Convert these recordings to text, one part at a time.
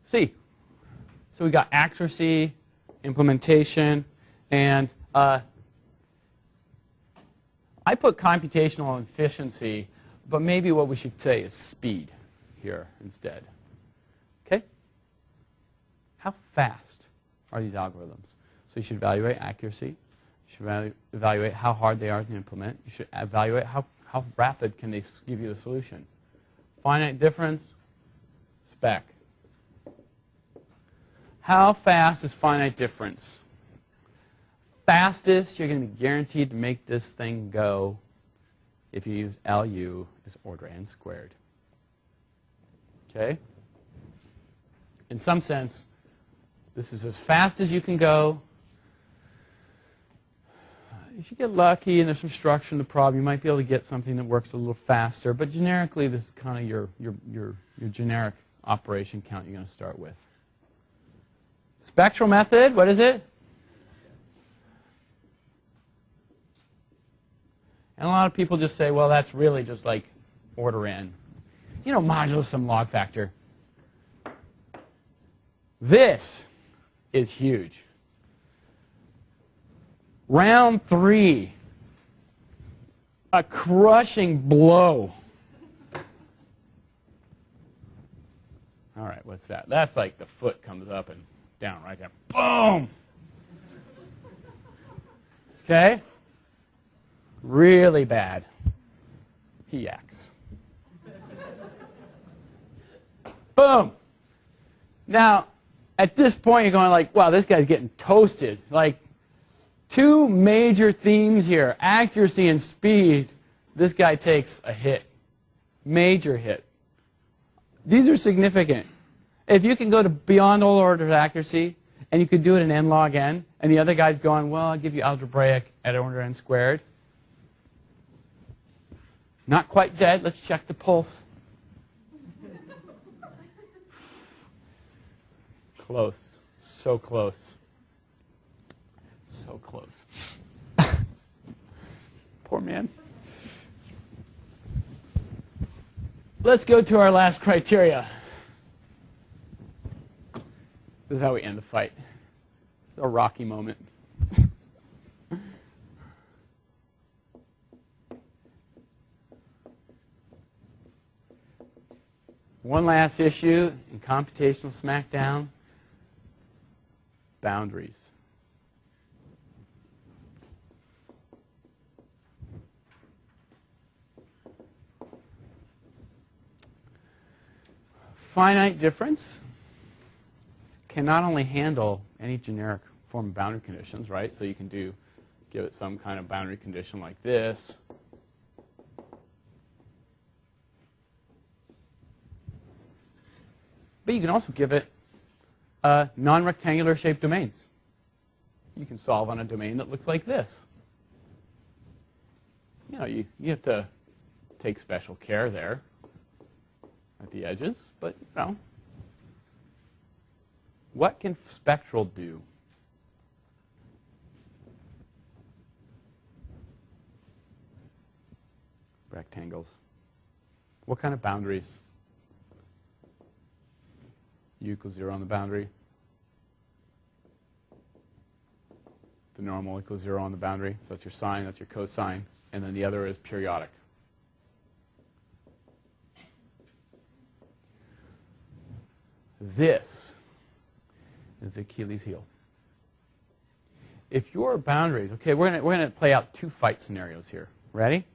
C. So we got accuracy, implementation, and I put computational efficiency, but maybe what we should say is speed here instead. Okay? How fast are these algorithms? So you should evaluate accuracy. You should evaluate how hard they are to implement. You should evaluate how rapid can they give you the solution. Finite difference, spec. How fast is finite difference? Fastest you're going to be guaranteed to make this thing go if you use LU as order n squared. Okay? In some sense, this is as fast as you can go. If you get lucky and there's some structure in the problem, you might be able to get something that works a little faster. But generically, this is kind of your generic operation count you're going to start with. Spectral method, what is it? And a lot of people just say, well, that's really just like order n. You know, modulus some log factor. This is huge. Round 3, a crushing blow. All right, what's that? That's like the foot comes up and down right there. Boom! Okay? Really bad. He yaks. Boom! Now, at this point, you're going like, wow, this guy's getting toasted. Like, two major themes here, accuracy and speed. This guy takes a hit. Major hit. These are significant. If you can go to beyond all orders of accuracy, and you could do it in n log n, and the other guy's going, well, I'll give you algebraic at order n squared. Not quite dead. Let's check the pulse. Close. So close. So close. Poor man. Let's go to our last criteria. This is how we end the fight. It's a rocky moment. One last issue in computational smackdown. Boundaries. Finite difference can not only handle any generic form of boundary conditions, right? So you can give it some kind of boundary condition like this. But you can also give it non-rectangular shaped domains. You can solve on a domain that looks like this. You know, you have to take special care there at the edges, but you know. What can spectral do? Rectangles. What kind of boundaries? U equals 0 on the boundary. The normal equals 0 on the boundary. So that's your sine, that's your cosine. And then the other is periodic. This is the Achilles heel. If your boundaries, okay, we're going to play out two fight scenarios here. Ready?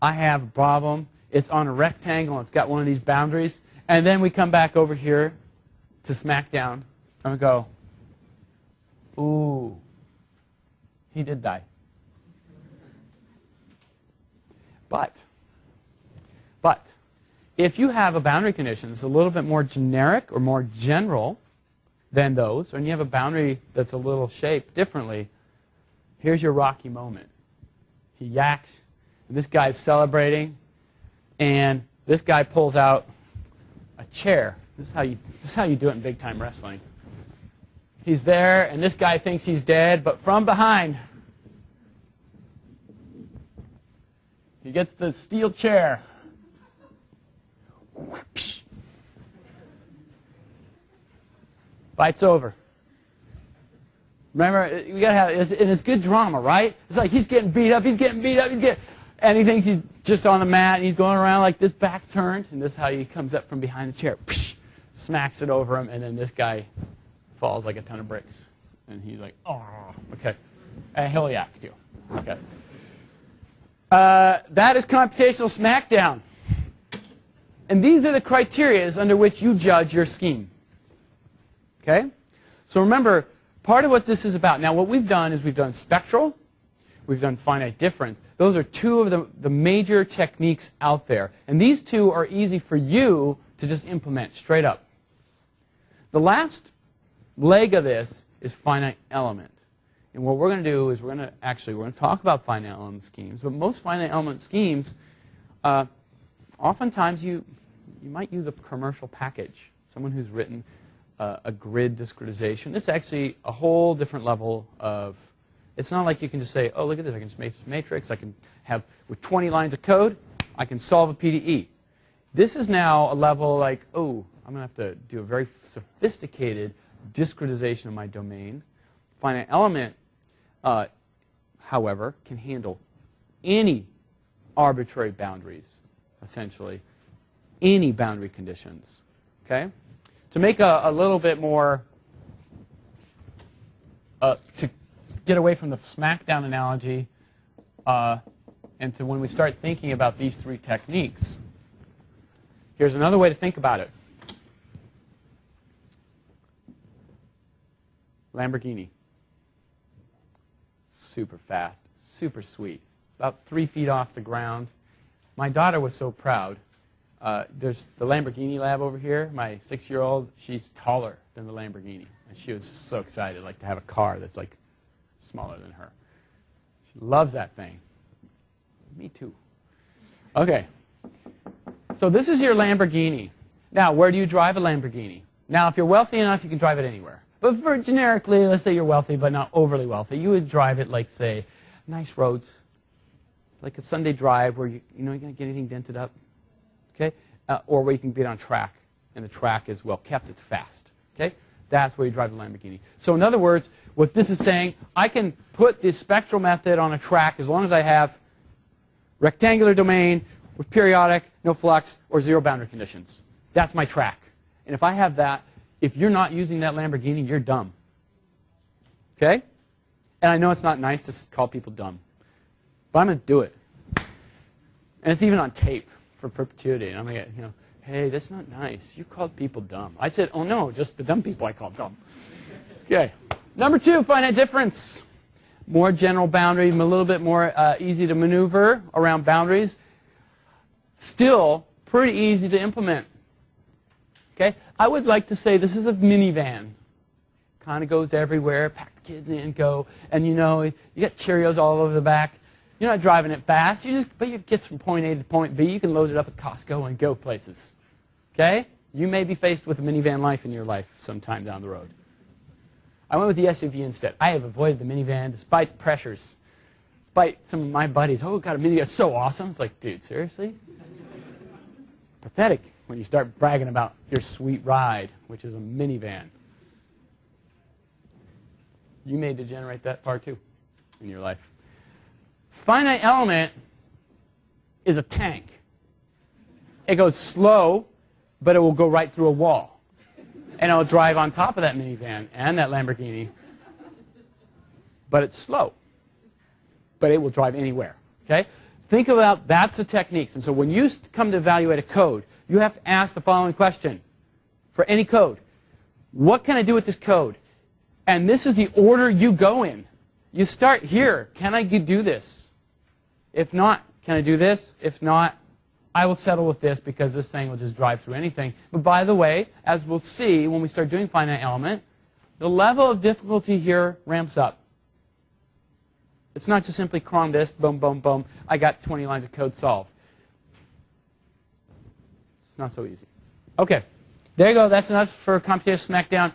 I have a problem. It's on a rectangle. It's got one of these boundaries. And then we come back over here to smackdown. And we go, ooh, he did die. But if you have a boundary condition that's a little bit more generic or more general than those, and you have a boundary that's a little shaped differently, here's your rocky moment. He yaks, and this guy's celebrating, and this guy pulls out a chair. This is how you do it in big-time wrestling. He's there, and this guy thinks he's dead, but from behind, he gets the steel chair. Fight's over. Remember, you gotta have, and it's good drama, right? It's like he's getting beat up, and he thinks he's just on the mat, and he's going around like this, back turned, and this is how he comes up from behind the chair, psh, smacks it over him, and then this guy falls like a ton of bricks, and he's like, oh, okay, and he'll yak too, okay. That is computational smackdown, and these are the criteria under which you judge your scheme, okay? So remember, part of what this is about, now what we've done is we've done spectral, we've done finite difference. Those are two of the major techniques out there. And these two are easy for you to just implement straight up. The last leg of this is finite element. And what we're going to do is we're going to talk about finite element schemes. But most finite element schemes, oftentimes you might use a commercial package. Someone who's written a grid discretization. It's actually a whole different level of, it's not like you can just say, oh, look at this, I can just make this matrix, I can have, with 20 lines of code, I can solve a PDE. This is now a level like, oh, I'm going to have to do a very sophisticated discretization of my domain. Finite element, however, can handle any arbitrary boundaries, essentially, any boundary conditions, okay? To make a little bit more, to get away from the smackdown analogy, and to when we start thinking about these three techniques, here's another way to think about it. Lamborghini. Super fast, super sweet. About 3 feet off the ground. My daughter was so proud. There's the Lamborghini lab over here. My 6-year-old, she's taller than the Lamborghini. And she was just so excited to have a car that's like smaller than her. She loves that thing. Me too. Okay. So this is your Lamborghini. Now, where do you drive a Lamborghini? Now, if you're wealthy enough, you can drive it anywhere. But for generically, let's say you're wealthy but not overly wealthy, you would drive it like, say, nice roads, like a Sunday drive where you're not going to get anything dented up. Okay? Or where you can get on track, and the track is well kept, it's fast. Okay? That's where you drive the Lamborghini. So in other words, what this is saying, I can put this spectral method on a track as long as I have rectangular domain with periodic, no flux, or zero boundary conditions. That's my track. And if I have that, if you're not using that Lamborghini, you're dumb. Okay? And I know it's not nice to call people dumb, but I'm going to do it. And it's even on tape for perpetuity. And I'm going to get, hey, that's not nice. You called people dumb. I said, oh, no, just the dumb people I called dumb. Okay. Number 2, finite difference. More general boundary, a little bit more easy to maneuver around boundaries. Still pretty easy to implement. Okay? I would like to say this is a minivan. Kind of goes everywhere, pack the kids in, go. And you got Cheerios all over the back. You're not driving it fast. But it gets from point A to point B. You can load it up at Costco and go places. Okay? You may be faced with a minivan life in your life sometime down the road. I went with the SUV instead. I have avoided the minivan despite the pressures. Despite some of my buddies, oh, got a minivan, it's so awesome. It's like, dude, seriously? Pathetic when you start bragging about your sweet ride, which is a minivan. You may degenerate that far too in your life. Finite element is a tank. It goes slow, but it will go right through a wall. And it'll drive on top of that minivan and that Lamborghini. But it's slow. But it will drive anywhere. Okay? Think about that's the techniques. And so when you come to evaluate a code, you have to ask the following question for any code. What can I do with this code? And this is the order you go in. You start here. Can I do this? If not, can I do this? If not, I will settle with this because this thing will just drive through anything. But by the way, as we'll see when we start doing finite element, the level of difficulty here ramps up. It's not just simply cron this, boom, boom, boom, I got 20 lines of code solved. It's not so easy. Okay, there you go. That's enough for computational smackdown.